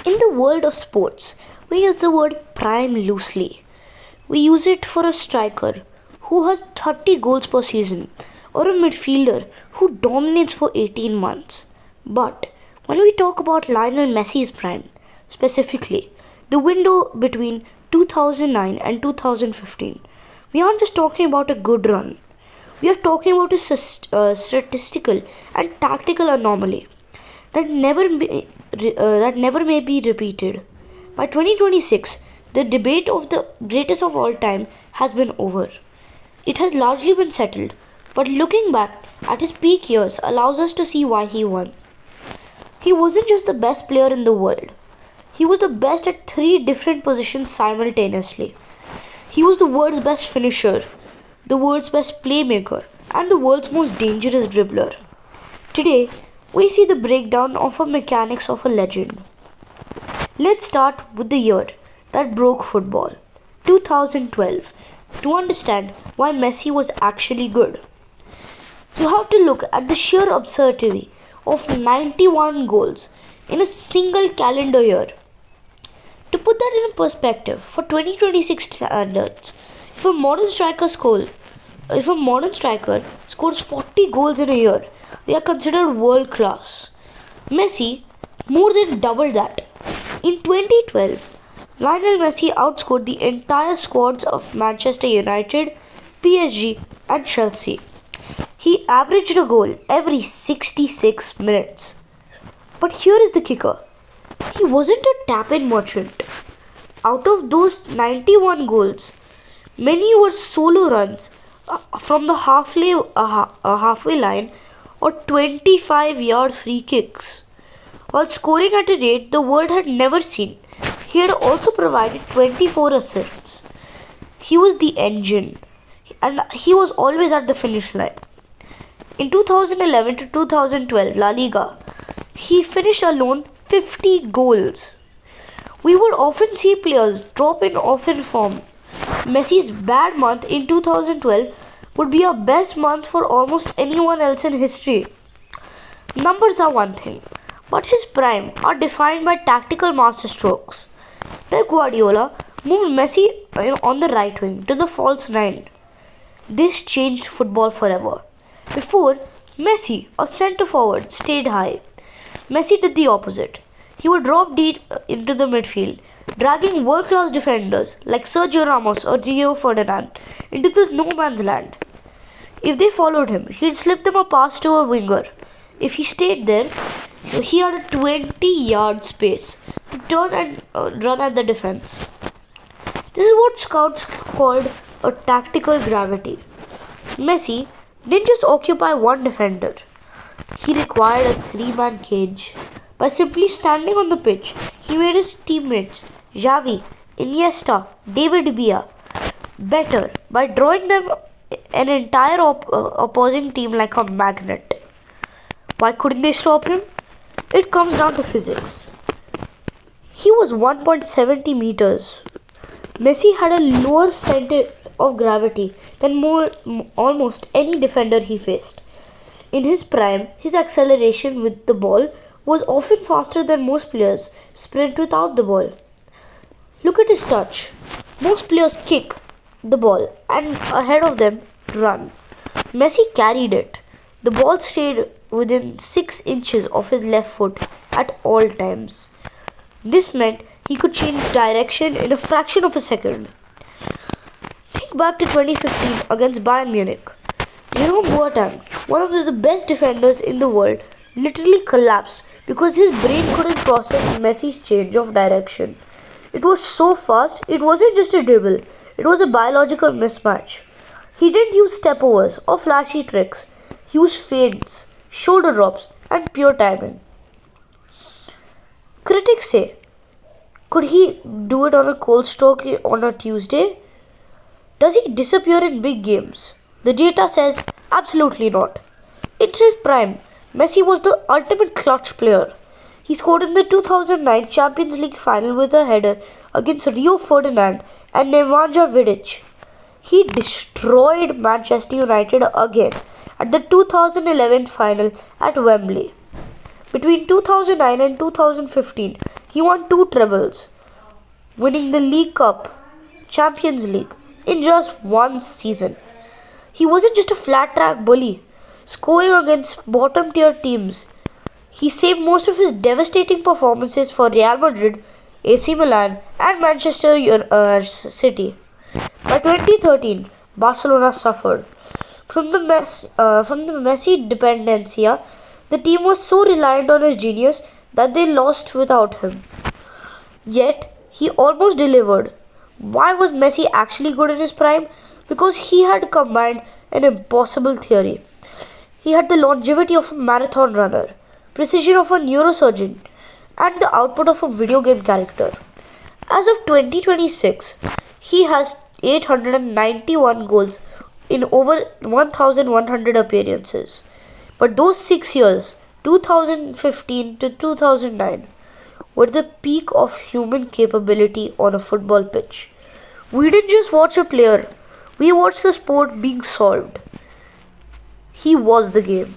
In the world of sports, we use the word prime loosely. We use it for a striker who has 30 goals per season or a midfielder who dominates for 18 months. But when we talk about Lionel Messi's prime, specifically the window between 2009 and 2015, we aren't just talking about a good run. We are talking about a statistical and tactical anomaly that never may be repeated. By 2026, the debate of the greatest of all time has been over. It has largely been settled, but looking back at his peak years allows us to see why he won. He wasn't just the best player in the world. He was the best at three different positions simultaneously. He was the world's best finisher, the world's best playmaker, and the world's most dangerous dribbler. Today, we see the breakdown of a mechanics of a legend. Let's start with the year that broke football, 2012, to understand why Messi was actually good. You have to look at the sheer absurdity of 91 goals in a single calendar year. To put that in perspective, for 2026 standards, if a modern striker scores if a modern striker scores 40 goals in a year, they are considered world class. Messi more than doubled that. In 2012, Lionel Messi outscored the entire squads of Manchester United, PSG, and Chelsea. He averaged a goal every 66 minutes. But here is the kicker. He wasn't a tap-in merchant. Out of those 91 goals, many were solo runs from the halfway line or 25-yard free kicks. While scoring at a rate the world had never seen, he had also provided 24 assists. He was the engine, and he was always at the finish line. In 2011 to 2012 La Liga, he finished alone 50 goals. We would often see players drop in off in form. Messi's bad month in 2012 would be a best month for almost anyone else in history. Numbers are one thing, but his prime are defined by tactical masterstrokes. Pep Guardiola moved Messi on the right wing to the false nine. This changed football forever. Before, Messi, a centre forward, stayed high. Messi did the opposite. He would drop deep into the midfield, dragging world-class defenders like Sergio Ramos or Rio Ferdinand into the no-man's land. If they followed him, he'd slip them a pass to a winger. If he stayed there, he had a 20-yard space to turn and run at the defense. This is what scouts called a tactical gravity. Messi didn't just occupy one defender. He required a three-man cage. By simply standing on the pitch, he made his teammates Xavi, Iniesta, David Villa better by drawing them an entire opposing team like a magnet. Why couldn't they stop him? It comes down to physics. He was 1.70 meters. Messi had a lower center of gravity than almost any defender he faced. In his prime, his acceleration with the ball was often faster than most players sprint without the ball. Look at his touch. Most players kick the ball and ahead of them run. Messi carried it. The ball stayed within 6 inches of his left foot at all times. This meant he could change direction in a fraction of a second. Think back to 2015 against Bayern Munich. Jerome Boateng, one of the best defenders in the world, literally collapsed because his brain couldn't process Messi's change of direction. It was so fast, it wasn't just a dribble, it was a biological mismatch. He didn't use step overs or flashy tricks. He used fades, shoulder drops, and pure timing. Critics say, could he do it on a cold stroke on a Tuesday? Does he disappear in big games? The data says absolutely not. In his prime, Messi was the ultimate clutch player. He scored in the 2009 Champions League final with a header against Rio Ferdinand and Nemanja Vidic. He destroyed Manchester United again at the 2011 final at Wembley. Between 2009 and 2015, He won two trebles, winning the League Cup, Champions League in just one season. He wasn't just a flat track bully, scoring against bottom tier teams. He saved most of his devastating performances for Real Madrid, AC Milan, and Manchester City. By 2013, Barcelona suffered. From the Messi dependencia, the team was so reliant on his genius that they lost without him. Yet, he almost delivered. Why was Messi actually good in his prime? Because he had combined an impossible theory. He had the longevity of a marathon runner, precision of a neurosurgeon, and the output of a video game character. As of 2026, he has 891 goals in over 1100 appearances. But those 6 years, 2015 to 2009, were the peak of human capability on a football pitch. We didn't just watch a player, we watched the sport being solved. He was the game.